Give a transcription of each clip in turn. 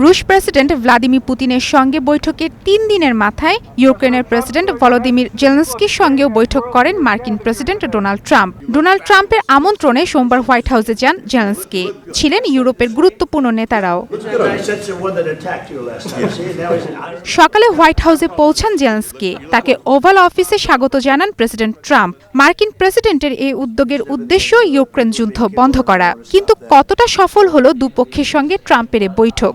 রুশ president Vladimir পুতিনের সঙ্গে বৈঠকের ৩ দিনের মাথায় ইউক্রেনের প্রেসিডেন্ট ভলোদিমির জেলেনস্কির সঙ্গেও বৈঠক করেন মার্কিন প্রেসিডেন্ট ডোনাল্ড ট্রাম্প। ডোনাল্ড ট্রাম্পের আমন্ত্রণে সোমবার হোয়াইট হাউসে যান জেলেনস্কি। ছিলেন ইউরোপের গুরুত্বপূর্ণ নেতারাও। সকালে হোয়াইট হাউসে পৌঁছান জেলেনস্কি। তাকে ওভাল অফিসে স্বাগত জানান প্রেসিডেন্ট ট্রাম্প। মার্কিন প্রেসিডেন্টের এই উদ্যোগের উদ্দেশ্য ইউক্রেন যুদ্ধ বন্ধ করা। কিন্তু কতটা সফল হলো দুপক্ষের সঙ্গে ট্রাম্পের এই বৈঠক?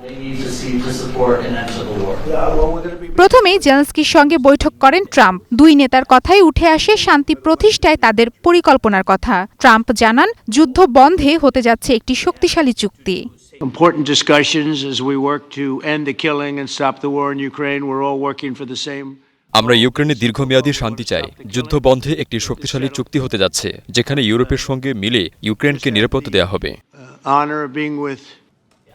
প্রথমেই জেলেনস্কির সঙ্গে বৈঠক করেন ট্রাম্প। দুই নেতার কথাই উঠে আসে শান্তি প্রতিষ্ঠায় তাদের পরিকল্পনার কথা। ট্রাম্প জানান, যুদ্ধ বন্ধে হতে যাচ্ছে একটি শক্তিশালী চুক্তি। Important discussions as we work to end the killing and stop the war in Ukraine. We're all working for the same. আমরা ইউক্রেনে দীর্ঘমেয়াদী শান্তি চাই। যুদ্ধ বন্ধে একটি শক্তিশালী চুক্তি হতে যাচ্ছে, যেখানে ইউরোপের সঙ্গে মিলে ইউক্রেনকে নিরাপত্তা দেওয়া হবে।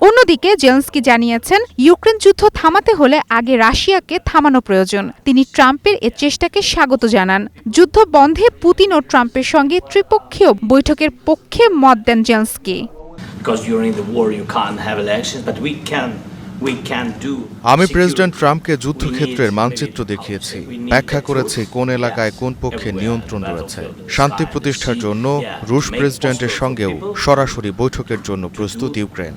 অন্যদিকে জেলেনস্কি জানিয়েছেন, ইউক্রেন যুদ্ধ থামাতে হলে আগে রাশিয়াকে থামানো প্রয়োজন। তিনি ট্রাম্পের এ চেষ্টাকে স্বাগত জানান। যুদ্ধ বন্ধে পুতিন ও ট্রাম্পের সঙ্গে ত্রিপক্ষীয় বৈঠকের পক্ষে মত দেন জেলেনস্কি। আমি প্রেসিডেন্ট ট্রাম্পকে যুদ্ধক্ষেত্রের মানচিত্র দেখিয়েছি, ব্যাখ্যা করেছি কোন এলাকায় কোন পক্ষে নিয়ন্ত্রণ রয়েছে। শান্তি প্রতিষ্ঠার জন্য রুশ প্রেসিডেন্টের সঙ্গেও সরাসরি বৈঠকের জন্য প্রস্তুত ইউক্রেন।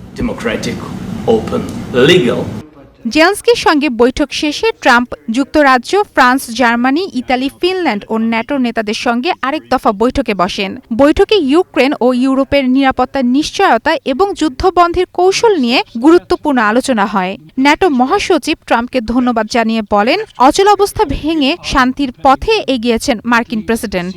জেলেনস্কির সঙ্গে বৈঠক শেষে ট্রাম্প যুক্তরাজ্য, ফ্রান্স, জার্মানি, ইতালি, ফিনল্যান্ড ও ন্যাটোর নেতাদের সঙ্গে আরেক দফা বৈঠকে বসেন। বৈঠকে ইউক্রেন ও ইউরোপের নিরাপত্তার নিশ্চয়তা এবং যুদ্ধবন্ধের কৌশল নিয়ে গুরুত্বপূর্ণ আলোচনা হয়। ন্যাটো মহাসচিব ট্রাম্পকে ধন্যবাদ জানিয়ে বলেন, অচলাবস্থা ভেঙে শান্তির পথে এগিয়েছেন মার্কিন প্রেসিডেন্ট।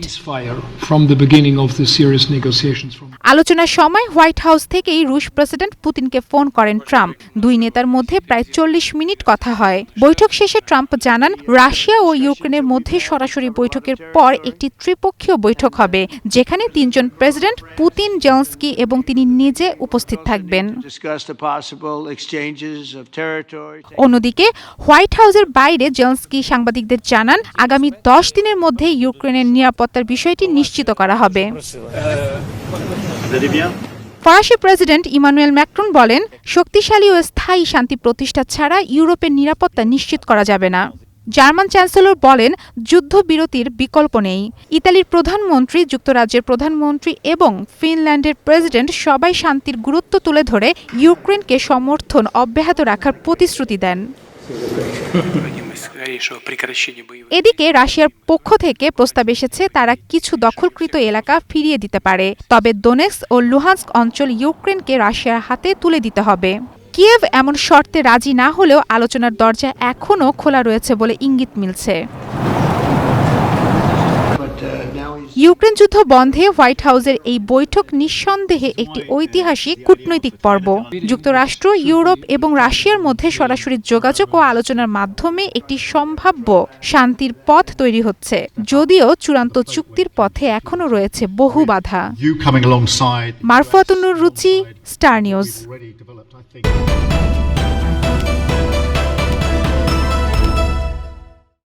আলোচনার সময় হোয়াইট হাউস থেকেই রুশ প্রেসিডেন্ট পুতিনকে ফোন করেন ট্রাম্প। দুই নেতার মধ্যে প্রায় 40 মিনিট কথা হয়। বৈঠক শেষে ট্রাম্প জানান, রাশিয়া ও ইউক্রেনের মধ্যে সরাসরি বৈঠকের পর একটি ত্রিপক্ষীয় বৈঠক হবে, যেখানে 3 জন প্রেসিডেন্ট পুতিন, জেলেনস্কি এবং তিনি নিজে উপস্থিত থাকবেন। অন্যদিকে হোয়াইট হাউসের বাইরে জেলেনস্কি সাংবাদিকদের জানান, আগামী 10 দিনের মধ্যে ইউক্রেনের নিরাপত্তার বিষয়টি নিশ্চিত করা হবে। ফরাসি প্রেসিডেন্ট ইমানুয়েল ম্যাক্রন বলেন, শক্তিশালী ও স্থায়ী শান্তি প্রতিষ্ঠা ছাড়া ইউরোপের নিরাপত্তা নিশ্চিত করা যাবে না। জার্মান চ্যান্সেলর বলেন, যুদ্ধবিরতির বিকল্প নেই। ইতালির প্রধানমন্ত্রী, যুক্তরাজ্যের প্রধানমন্ত্রী এবং ফিনল্যান্ডের প্রেসিডেন্ট সবাই শান্তির গুরুত্ব তুলে ধরে ইউক্রেনকে সমর্থন অব্যাহত রাখার প্রতিশ্রুতি দেন। এদিকে রাশিয়ার পক্ষ থেকে প্রস্তাব এসেছে, তারা কিছু দখলকৃত এলাকা ফিরিয়ে দিতে পারে, তবে দোনেৎস্ক ও লুহান্স্ক অঞ্চল ইউক্রেনকে রাশিয়ার হাতে তুলে দিতে হবে। কিয়েভ এমন শর্তে রাজি না হলেও আলোচনার দরজা এখনও খোলা রয়েছে বলে ইঙ্গিত মিলছে। ইউক্রেন যুদ্ধ বন্ধে হোয়াইট হাউসের এই বৈঠক নিঃসন্দেহে একটি ঐতিহাসিক কূটনৈতিক পর্ব। যুক্তরাষ্ট্র, ইউরোপ এবং রাশিয়ার মধ্যে সরাসরি যোগাযোগ ও আলোচনার মাধ্যমে একটি সম্ভাব্য শান্তির পথ তৈরি হচ্ছে, যদিও চূড়ান্ত চুক্তির পথে এখনও রয়েছে বহু বাধা। মারফুয়াতুন রুচি, স্টার নিউজ।